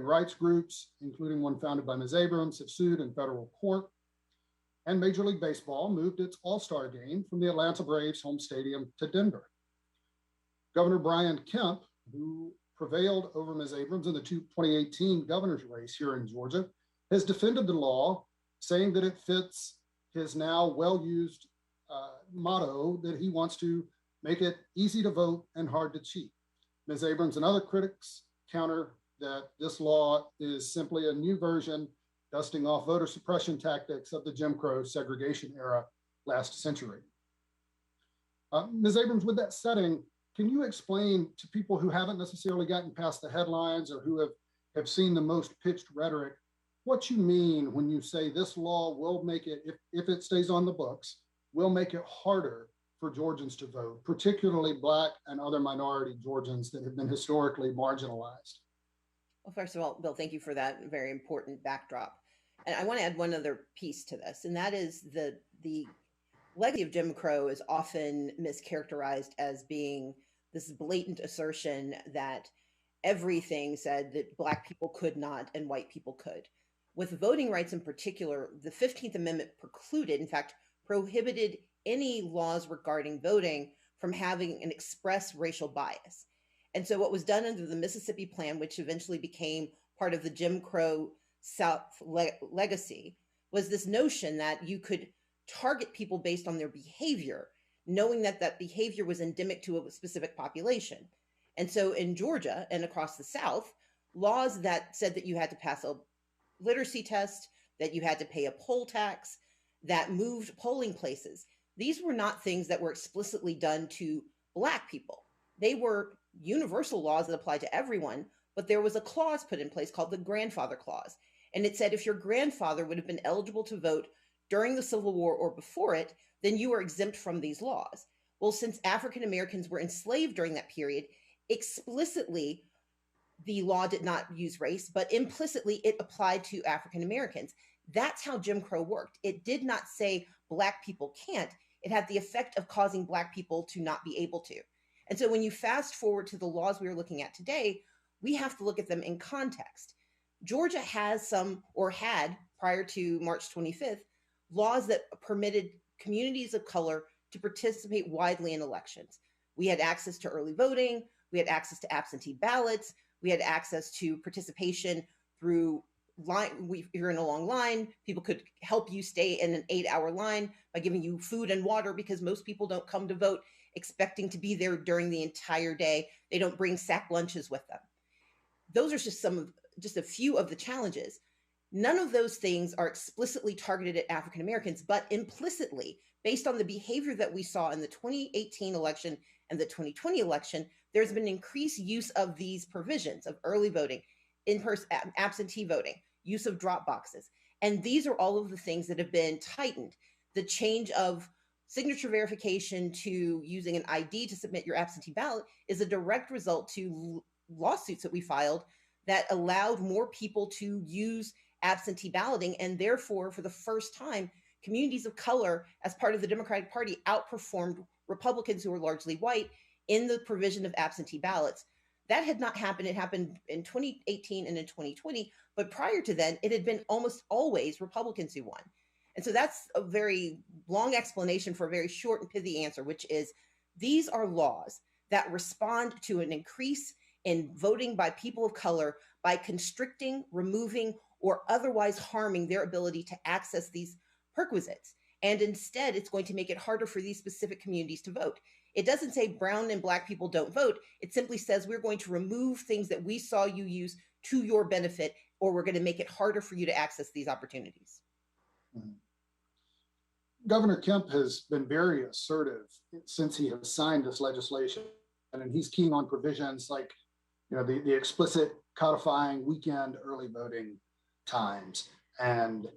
rights groups, including one founded by Ms. Abrams, have sued in federal court. And Major League Baseball moved its All-Star game from the Atlanta Braves home stadium to Denver. Governor Brian Kemp, who prevailed over Ms. Abrams in the 2018 governor's race here in Georgia, has defended the law, saying that it fits his now well-used motto that he wants to make it easy to vote and hard to cheat. Ms. Abrams and other critics counter that this law is simply a new version, dusting off voter suppression tactics of the Jim Crow segregation era last century. Ms. Abrams, with that setting, can you explain to people who haven't necessarily gotten past the headlines or who have seen the most pitched rhetoric, what you mean when you say this law will make it, if it stays on the books, will make it harder for Georgians to vote, particularly Black and other minority Georgians that have been historically marginalized? Well, first of all, Bill, thank you for that very important backdrop. And I want to add one other piece to this, and that is the legacy of Jim Crow is often mischaracterized as being this blatant assertion that everything said that Black people could not and white people could. With voting rights in particular, the 15th Amendment precluded, in fact, prohibited any laws regarding voting from having an express racial bias. And so what was done under the Mississippi Plan, which eventually became part of the Jim Crow South legacy, was this notion that you could target people based on their behavior, knowing that that behavior was endemic to a specific population. And so in Georgia and across the South, laws that said that you had to pass a literacy test, that you had to pay a poll tax, that moved polling places, these were not things that were explicitly done to Black people. They were universal laws that applied to everyone, but there was a clause put in place called the grandfather clause. And it said if your grandfather would have been eligible to vote during the Civil War or before it, then you are exempt from these laws. Well, since African Americans were enslaved during that period, explicitly the law did not use race, but implicitly it applied to African Americans. That's how Jim Crow worked. It did not say Black people can't. It had the effect of causing Black people to not be able to. And so when you fast forward to the laws we are looking at today, we have to look at them in context. Georgia has some, or had prior to March 25th, laws that permitted communities of color to participate widely in elections. We had access to early voting. We had access to absentee ballots. We had access to participation through line. You're in a long line. People could help you stay in an 8-hour line by giving you food and water, because most people don't come to vote expecting to be there during the entire day. They don't bring sack lunches with them. Those are just a few of the challenges. None of those things are explicitly targeted at African Americans, but implicitly, based on the behavior that we saw in the 2018 election and the 2020 election, there's been increased use of these provisions of early voting, in-person absentee voting, use of drop boxes. And these are all of the things that have been tightened. The change of signature verification to using an ID to submit your absentee ballot is a direct result to lawsuits that we filed that allowed more people to use absentee balloting. And therefore, for the first time, communities of color as part of the Democratic Party outperformed Republicans who were largely white in the provision of absentee ballots. That had not happened. It happened in 2018 and in 2020. But prior to then, it had been almost always Republicans who won. And so that's a very long explanation for a very short and pithy answer, which is these are laws that respond to an increase in voting by people of color by constricting, removing, or otherwise harming their ability to access these perquisites. And instead, it's going to make it harder for these specific communities to vote. It doesn't say brown and Black people don't vote. It simply says we're going to remove things that we saw you use to your benefit, or we're going to make it harder for you to access these opportunities. Mm-hmm. Governor Kemp has been very assertive since he has signed this legislation, and he's keen on provisions like, the explicit codifying weekend early voting times and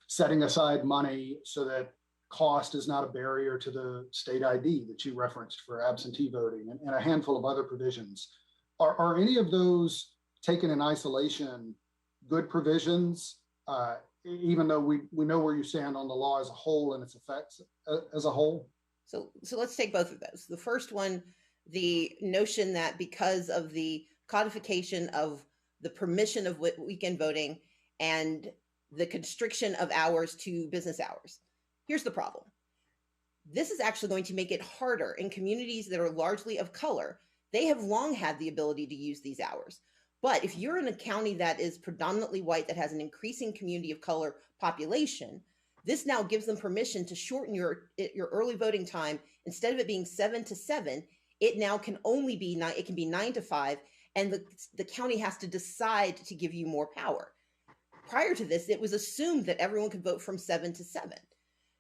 setting aside money so that cost is not a barrier to the state ID that you referenced for absentee voting, and a handful of other provisions. Are any of those taken in isolation good provisions, even though we know where you stand on the law as a whole and its effects as a whole? So let's take both of those. The first one, the notion that because of the codification of the permission of weekend voting, and the constriction of hours to business hours. Here's the problem. This is actually going to make it harder in communities that are largely of color. They have long had the ability to use these hours. But if you're in a county that is predominantly white, that has an increasing community of color population, this now gives them permission to shorten your early voting time. Instead of it being 7 to 7, it now can only be 9. It can be 9 to 5, and the county has to decide to give you more power. Prior to this, it was assumed that everyone could vote from 7 to 7.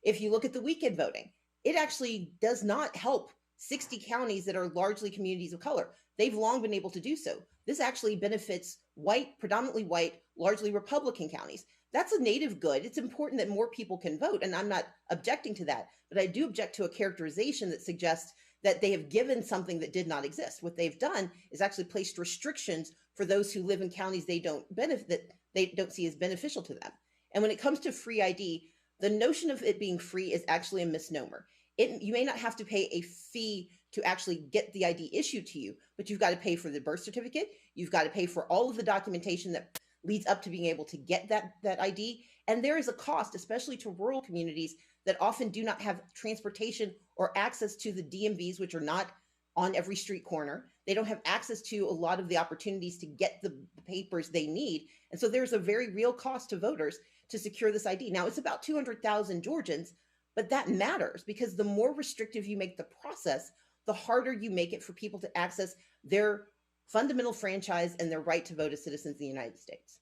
If you look at the weekend voting, it actually does not help 60 counties that are largely communities of color. They've long been able to do so. This actually benefits white, predominantly white, largely Republican counties. That's a native good. It's important that more people can vote, and I'm not objecting to that, but I do object to a characterization that suggests that they have given something that did not exist. What they've done is actually placed restrictions for those who live in counties they don't benefit, that they don't see as beneficial to them. And when it comes to free ID, the notion of it being free is actually a misnomer. You may not have to pay a fee to actually get the ID issued to you, but you've got to pay for the birth certificate. You've got to pay for all of the documentation that leads up to being able to get that ID. And there is a cost, especially to rural communities that often do not have transportation or access to the DMVs, which are not on every street corner. They don't have access to a lot of the opportunities to get the papers they need. And so there's a very real cost to voters to secure this ID. Now, it's about 200,000 Georgians, but that matters because the more restrictive you make the process, the harder you make it for people to access their fundamental franchise and their right to vote as citizens in the United States.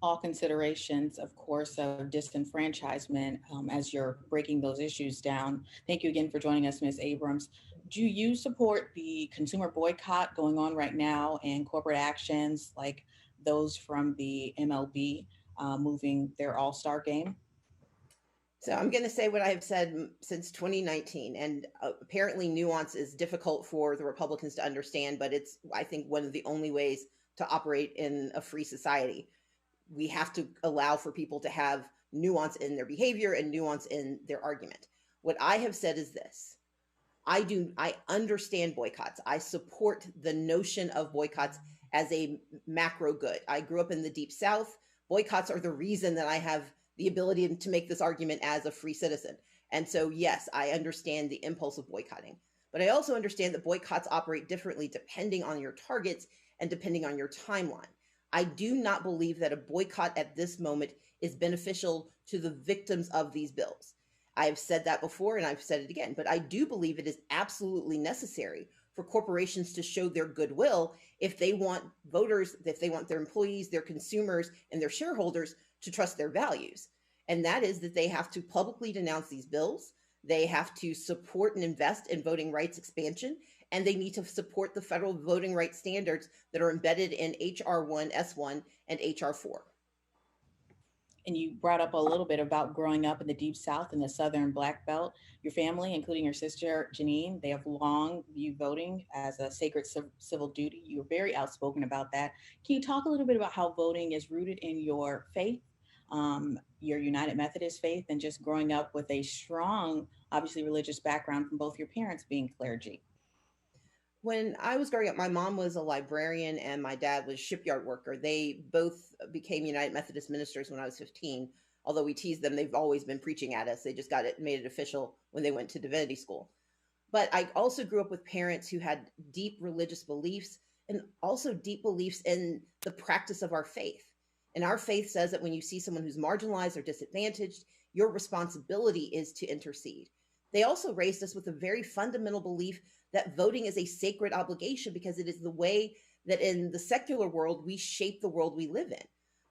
All considerations, of course, of disenfranchisement as you're breaking those issues down. Thank you again for joining us, Ms. Abrams. Do you support the consumer boycott going on right now and corporate actions like those from the MLB moving their All-Star game? So I'm going to say what I have said since 2019, and apparently nuance is difficult for the Republicans to understand, but it's, I think, one of the only ways to operate in a free society. We have to allow for people to have nuance in their behavior and nuance in their argument. What I have said is this. I understand boycotts. I support the notion of boycotts as a macro good. I grew up in the Deep South. Boycotts are the reason that I have the ability to make this argument as a free citizen. And so, yes, I understand the impulse of boycotting, but I also understand that boycotts operate differently depending on your targets and depending on your timeline. I do not believe that a boycott at this moment is beneficial to the victims of these bills. I have said that before and I've said it again, but I do believe it is absolutely necessary for corporations to show their goodwill if they want voters, if they want their employees, their consumers, and their shareholders to trust their values. And that is that they have to publicly denounce these bills. They have to support and invest in voting rights expansion, and they need to support the federal voting rights standards that are embedded in H.R. 1, S1, and H.R. 4. And you brought up a little bit about growing up in the Deep South in the Southern Black Belt. Your family, including your sister, Janine, they have long viewed voting as a sacred civil duty. You were very outspoken about that. Can you talk a little bit about how voting is rooted in your faith, your United Methodist faith, and just growing up with a strong, obviously religious background from both your parents being clergy? When I was growing up, my mom was a librarian and my dad was a shipyard worker. They both became United Methodist ministers when I was 15. Although we teased them, they've always been preaching at us. They just made it official when they went to divinity school. But I also grew up with parents who had deep religious beliefs and also deep beliefs in the practice of our faith. And our faith says that when you see someone who's marginalized or disadvantaged, your responsibility is to intercede. They also raised us with a very fundamental belief that voting is a sacred obligation because it is the way that in the secular world, we shape the world we live in.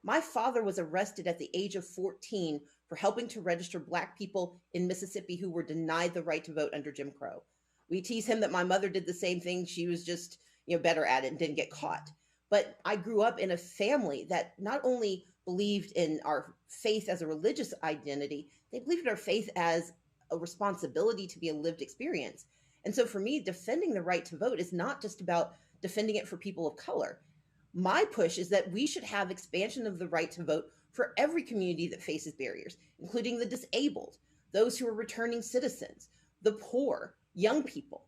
My father was arrested at the age of 14 for helping to register Black people in Mississippi who were denied the right to vote under Jim Crow. We tease him that my mother did the same thing. She was just, better at it and didn't get caught. But I grew up in a family that not only believed in our faith as a religious identity, they believed in our faith as a responsibility to be a lived experience. And so for me, defending the right to vote is not just about defending it for people of color. My push is that we should have expansion of the right to vote for every community that faces barriers, including the disabled, those who are returning citizens, the poor, young people.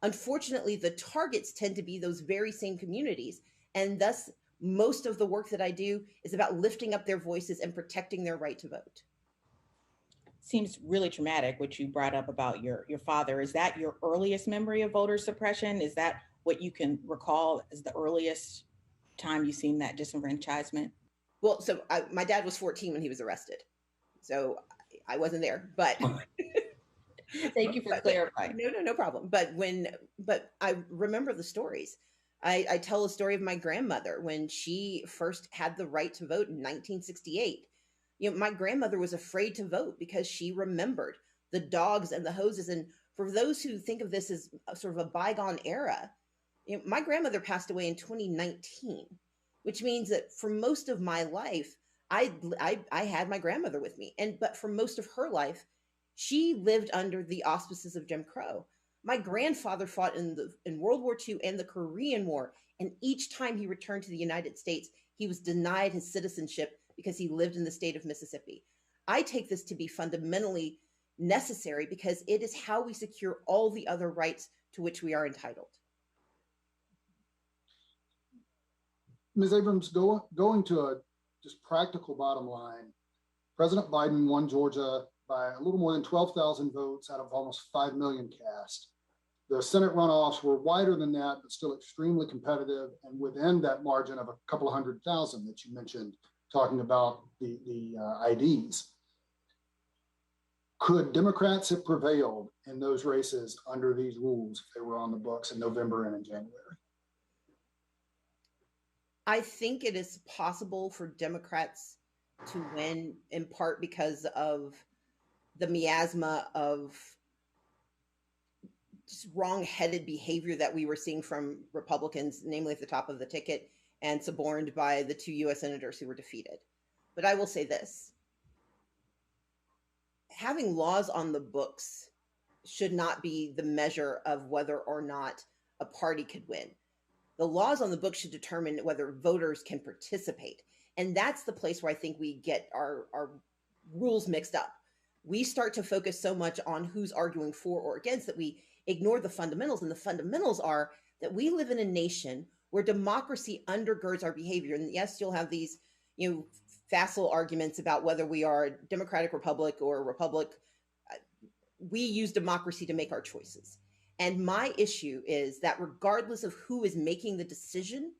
Unfortunately, the targets tend to be those very same communities. And thus, most of the work that I do is about lifting up their voices and protecting their right to vote. Seems really traumatic what you brought up about your father. Is that your earliest memory of voter suppression? Is that what you can recall as the earliest time you've seen that disenfranchisement? Well, so my dad was 14 when he was arrested. So I wasn't there, but Thank you for clarifying. No problem. But I remember the stories. I tell a story of my grandmother when she first had the right to vote in 1968. My grandmother was afraid to vote because she remembered the dogs and the hoses. And for those who think of this as sort of a bygone era, my grandmother passed away in 2019, which means that for most of my life, I had my grandmother with me. But for most of her life, she lived under the auspices of Jim Crow. My grandfather fought in World War II and the Korean War, and each time he returned to the United States, he was denied his citizenship because he lived in the state of Mississippi. I take this to be fundamentally necessary because it is how we secure all the other rights to which we are entitled. Ms. Abrams, going to a just practical bottom line, President Biden won Georgia by a little more than 12,000 votes out of almost 5 million cast. The Senate runoffs were wider than that, but still extremely competitive and within that margin of a couple of 100,000 that you mentioned, talking about the IDs. Could Democrats have prevailed in those races under these rules if they were on the books in November and in January? I think it is possible for Democrats to win, in part because of the miasma of just wrong-headed behavior that we were seeing from Republicans, namely at the top of the ticket, and suborned by the 2 U.S. senators who were defeated. But I will say this. Having laws on the books should not be the measure of whether or not a party could win. The laws on the books should determine whether voters can participate. And that's the place where I think we get our rules mixed up. We start to focus so much on who's arguing for or against that we ignore the fundamentals. And the fundamentals are that we live in a nation where democracy undergirds our behavior. And yes, you'll have these, facile arguments about whether we are a democratic republic or a republic. We use democracy to make our choices. And my issue is that regardless of who is making the decision,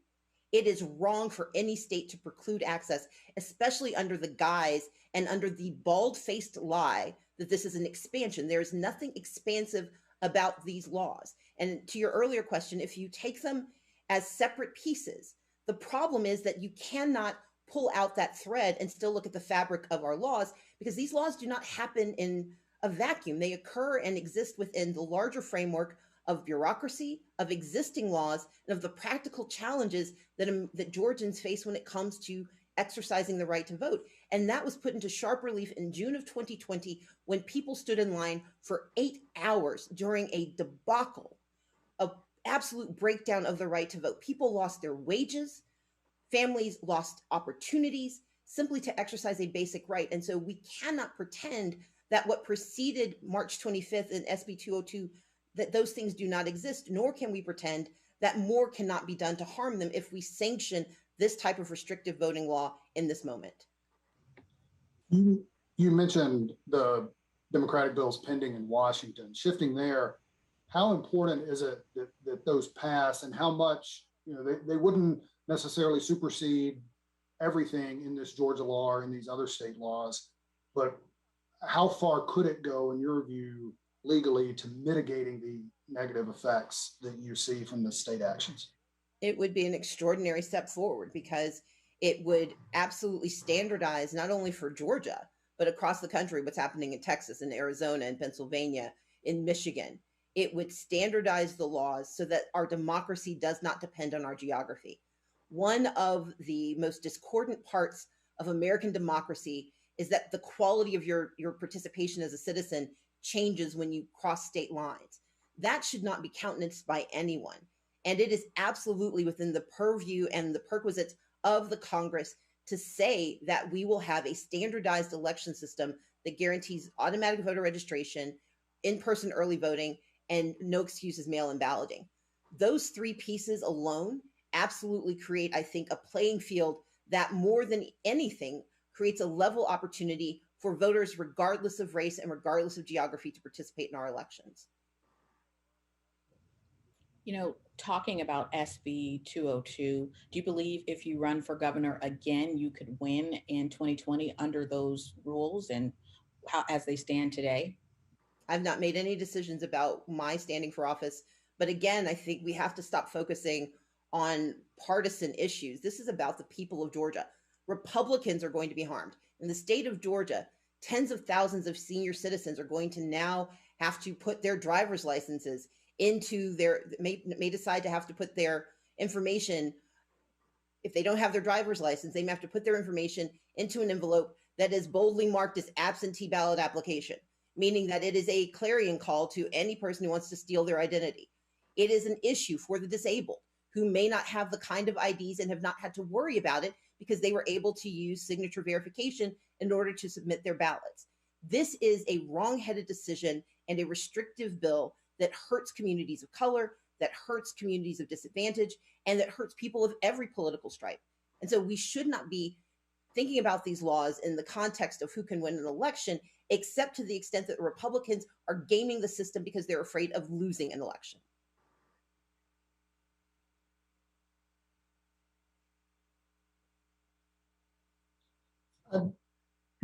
it is wrong for any state to preclude access, especially under the guise and under the bald-faced lie that this is an expansion. There is nothing expansive about these laws. And to your earlier question, if you take them as separate pieces, the problem is that you cannot pull out that thread and still look at the fabric of our laws, because these laws do not happen in a vacuum. They occur and exist within the larger framework of bureaucracy, of existing laws, and of the practical challenges that Georgians face when it comes to exercising the right to vote. And that was put into sharp relief in June of 2020 when people stood in line for 8 hours during a debacle, of absolute breakdown of the right to vote. People lost their wages, families lost opportunities simply to exercise a basic right. And so we cannot pretend that what preceded March 25th and SB 202, that those things do not exist, nor can we pretend that more cannot be done to harm them if we sanction this type of restrictive voting law in this moment. You mentioned the Democratic bills pending in Washington. Shifting there, how important is it that those pass, and how much, they wouldn't necessarily supersede everything in this Georgia law or in these other state laws, but how far could it go, in your view, legally to mitigating the negative effects that you see from the state actions? It would be an extraordinary step forward because it would absolutely standardize not only for Georgia, but across the country, what's happening in Texas and Arizona and Pennsylvania, in Michigan. It would standardize the laws so that our democracy does not depend on our geography. One of the most discordant parts of American democracy is that the quality of your participation as a citizen changes when you cross state lines. That should not be countenanced by anyone. And it is absolutely within the purview and the perquisites of the Congress to say that we will have a standardized election system that guarantees automatic voter registration, in-person early voting, and no excuses mail-in balloting. Those three pieces alone absolutely create, I think, a playing field that more than anything creates a level opportunity for voters, regardless of race and regardless of geography, to participate in our elections. You know, talking about SB 202, do you believe if you run for governor again, you could win in 2020 under those rules and how as they stand today? I've not made any decisions about my standing for office. But again, I think we have to stop focusing on partisan issues. This is about the people of Georgia. Republicans are going to be harmed. In the state of Georgia, tens of thousands of senior citizens are going to now have to put their driver's licenses into their, may decide to have to put their information. If they don't have their driver's license, they may have to put their information into an envelope that is boldly marked as absentee ballot application, meaning that it is a clarion call to any person who wants to steal their identity. It is an issue for the disabled who may not have the kind of IDs and have not had to worry about it because they were able to use signature verification in order to submit their ballots. This is a wrong-headed decision and a restrictive bill that hurts communities of color, that hurts communities of disadvantage, and that hurts people of every political stripe. And so we should not be thinking about these laws in the context of who can win an election, except to the extent that the Republicans are gaming the system because they're afraid of losing an election.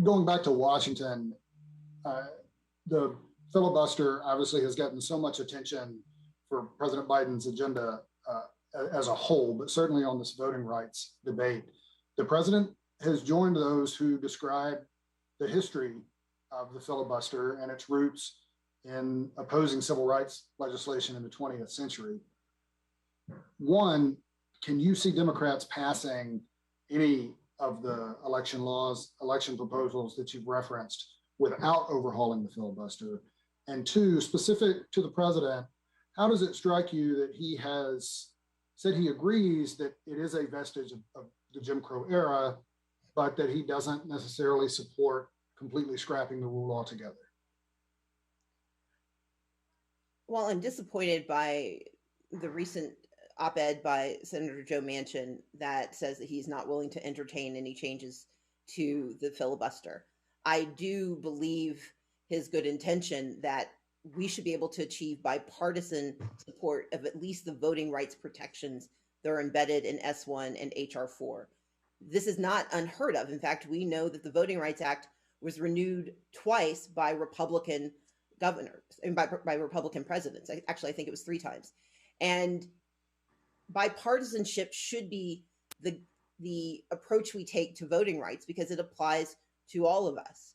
Going back to Washington, the filibuster obviously has gotten so much attention for President Biden's agenda as a whole, but certainly on this voting rights debate. The president has joined those who describe the history of the filibuster and its roots in opposing civil rights legislation in the 20th century. One, can you see Democrats passing any of the election laws, election proposals that you've referenced without overhauling the filibuster? And two, specific to the president, how does it strike you that he has said he agrees that it is a vestige of the Jim Crow era, but that he doesn't necessarily support completely scrapping the rule altogether? Well, I'm disappointed by the recent op-ed by Senator Joe Manchin that says that he's not willing to entertain any changes to the filibuster. I do believe his good intention that we should be able to achieve bipartisan support of at least the voting rights protections that are embedded in S1 and HR 4. This is not unheard of. In fact, we know that the Voting Rights Act was renewed twice by Republican governors and by Republican presidents. Actually, I think it was 3 times. And bipartisanship should be the approach we take to voting rights because it applies to all of us.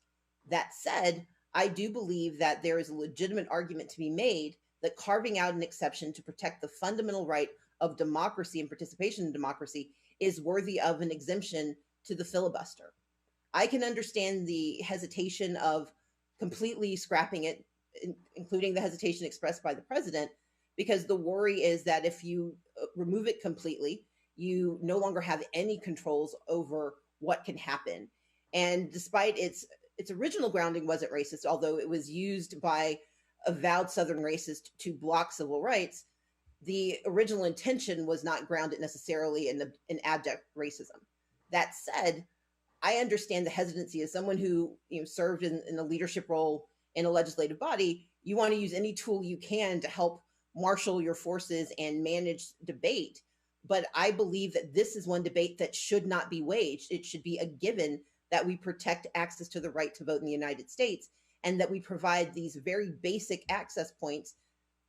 That said, I do believe that there is a legitimate argument to be made that carving out an exception to protect the fundamental right of democracy and participation in democracy is worthy of an exemption to the filibuster. I can understand the hesitation of completely scrapping it, including the hesitation expressed by the president, because the worry is that if you remove it completely, you no longer have any controls over what can happen. And despite its original grounding wasn't racist, although it was used by avowed Southern racists to block civil rights, the original intention was not grounded necessarily in abject racism. That said, I understand the hesitancy as someone who served in a leadership role in a legislative body. You want to use any tool you can to help marshal your forces and manage debate. But I believe that this is one debate that should not be waged. It should be a given that we protect access to the right to vote in the United States and that we provide these very basic access points,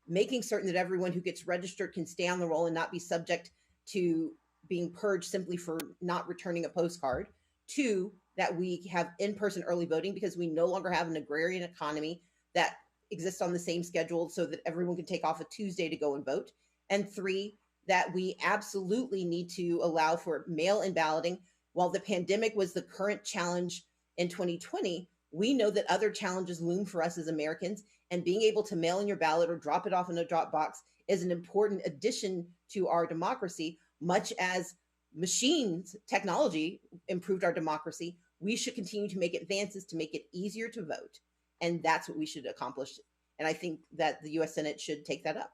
making certain that everyone who gets registered can stay on the roll and not be subject to being purged simply for not returning a postcard. 2, that we have in-person early voting because we no longer have an agrarian economy that exists on the same schedule so that everyone can take off a Tuesday to go and vote. And 3, that we absolutely need to allow for mail-in balloting. While the pandemic was the current challenge in 2020, we know that other challenges loom for us as Americans, and being able to mail in your ballot or drop it off in a drop box is an important addition to our democracy. Much as machines, technology improved our democracy, we should continue to make advances to make it easier to vote. And that's what we should accomplish. And I think that the U.S. Senate should take that up.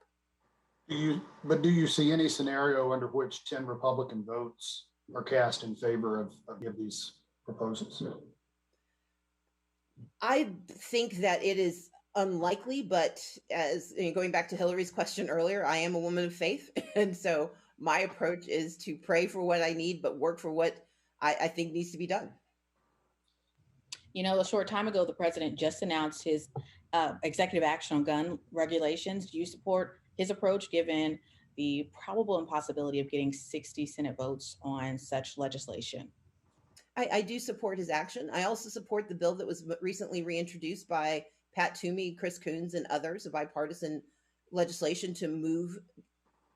But do you see any scenario under which 10 Republican votes are cast in favor of these proposals? I think that it is unlikely, but as going back to Hillary's question earlier, I am a woman of faith. And so my approach is to pray for what I need, but work for what I think needs to be done. You know, a short time ago, the president just announced his executive action on gun regulations. Do you support his approach given the probable impossibility of getting 60 Senate votes on such legislation? I do support his action. I also support the bill that was recently reintroduced by Pat Toomey, Chris Coons, and others, a bipartisan legislation to move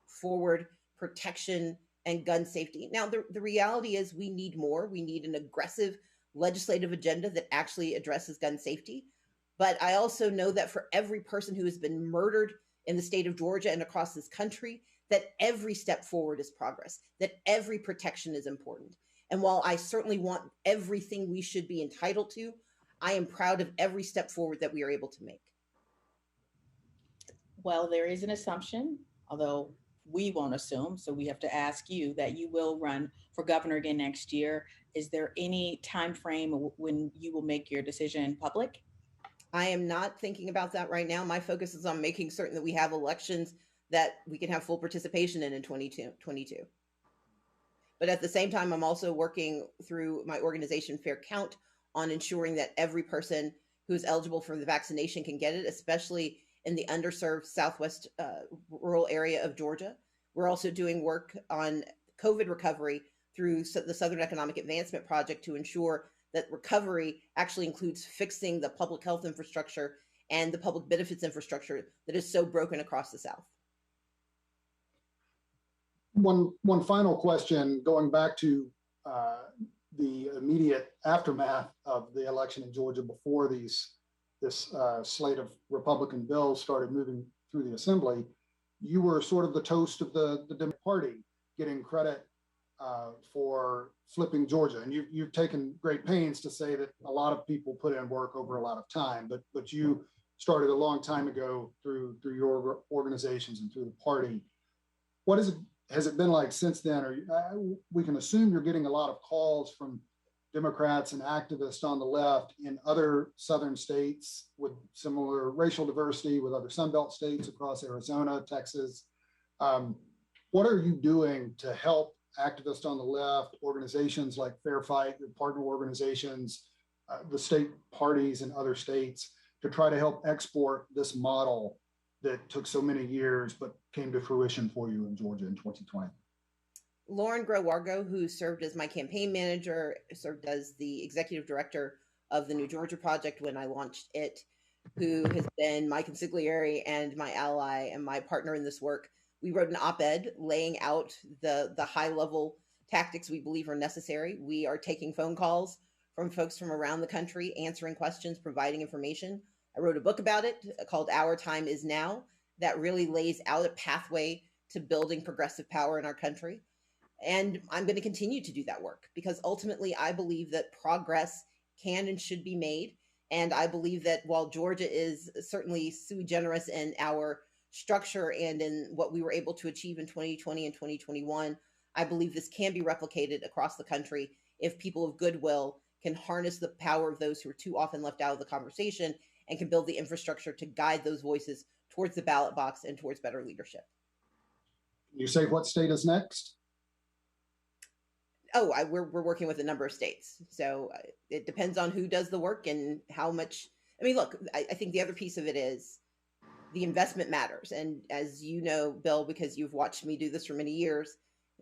forward protection and gun safety. Now, the reality is we need more. We need an aggressive legislative agenda that actually addresses gun safety. But I also know that for every person who has been murdered in the state of Georgia and across this country, that every step forward is progress, that every protection is important. And while I certainly want everything we should be entitled to, I am proud of every step forward that we are able to make. Well, there is an assumption, although we won't assume, so we have to ask you, that you will run for governor again next year. Is there any time frame when you will make your decision public? I am not thinking about that right now. My focus is on making certain that we have elections that we can have full participation in 2022. But at the same time, I'm also working through my organization Fair Count on ensuring that every person who's eligible for the vaccination can get it, especially in the underserved southwest rural area of Georgia. We're also doing work on COVID recovery through the Southern Economic Advancement Project to ensure that recovery actually includes fixing the public health infrastructure and the public benefits infrastructure that is so broken across the South. One final question, going back to the immediate aftermath of the election in Georgia before this slate of Republican bills started moving through the assembly. You were sort of the toast of the Democratic Party, getting credit for flipping Georgia. And you've taken great pains to say that a lot of people put in work over a lot of time, but you started a long time ago through your organizations and through the party. Has it been like since then? We can assume you're getting a lot of calls from Democrats and activists on the left in other southern states with similar racial diversity, with other Sunbelt states across Arizona, Texas. What are you doing to help activists on the left, organizations like Fair Fight, your partner organizations, the state parties in other states, to try to help export this model that took so many years but came to fruition for you in Georgia in 2020? Lauren Grow-Wargo, who served as my campaign manager, served as the executive director of the New Georgia Project when I launched it, who has been my consigliere and my ally and my partner in this work. We wrote an op-ed laying out the high-level tactics we believe are necessary. We are taking phone calls from folks from around the country, answering questions, providing information. I wrote a book about it called Our Time Is Now that really lays out a pathway to building progressive power in our country. And I'm going to continue to do that work because ultimately I believe that progress can and should be made. And I believe that while Georgia is certainly sui generis in our structure and in what we were able to achieve in 2020 and 2021, I believe this can be replicated across the country if people of goodwill can harness the power of those who are too often left out of the conversation and can build the infrastructure to guide those voices towards the ballot box and towards better leadership. You say what state is next? Oh, we're working with a number of states. So it depends on who does the work and how much. I mean, look, I think the other piece of it is the investment matters. And as you know, Bill, because you've watched me do this for many years,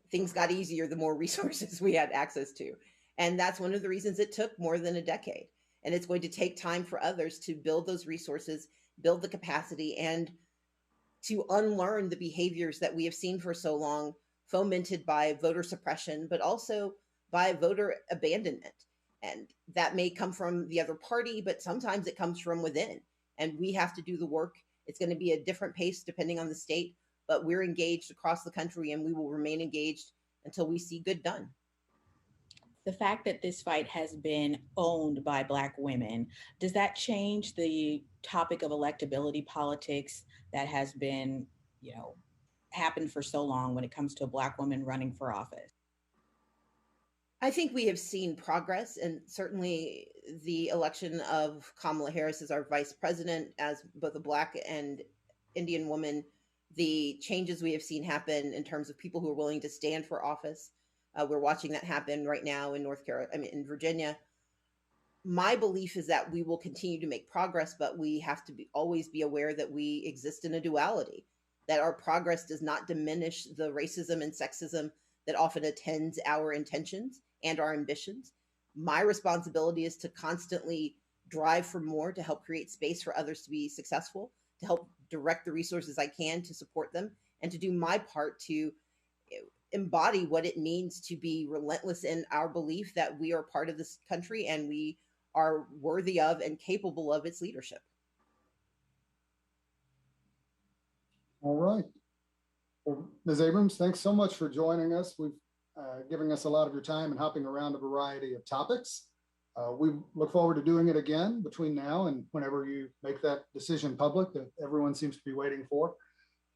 things got easier the more resources we had access to. And that's one of the reasons it took more than a decade. And it's going to take time for others to build those resources, build the capacity, and to unlearn the behaviors that we have seen for so long, fomented by voter suppression, but also by voter abandonment. And that may come from the other party, but sometimes it comes from within. And we have to do the work. It's going to be a different pace depending on the state, but we're engaged across the country and we will remain engaged until we see good done. The fact that this fight has been owned by Black women, does that change the topic of electability politics that has been, happened for so long when it comes to a Black woman running for office? I think we have seen progress, and certainly the election of Kamala Harris as our vice president, as both a Black and Indian woman, the changes we have seen happen in terms of people who are willing to stand for office. We're watching that happen right now in North Carolina, in Virginia. My belief is that we will continue to make progress, but we have to always be aware that we exist in a duality, that our progress does not diminish the racism and sexism that often attends our intentions and our ambitions. My responsibility is to constantly drive for more, to help create space for others to be successful, to help direct the resources I can to support them, and to do my part to embody what it means to be relentless in our belief that we are part of this country and we are worthy of and capable of its leadership. All right. Well, Ms. Abrams, thanks so much for joining us. We've giving us a lot of your time and hopping around a variety of topics. We look forward to doing it again between now and whenever you make that decision public that everyone seems to be waiting for.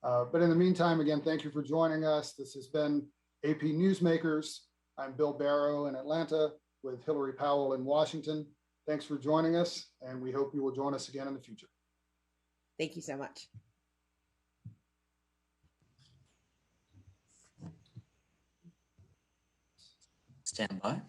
But in the meantime, again, thank you for joining us. This has been AP Newsmakers. I'm Bill Barrow in Atlanta with Hillary Powell in Washington. Thanks for joining us, and we hope you will join us again in the future. Thank you so much. Stand by.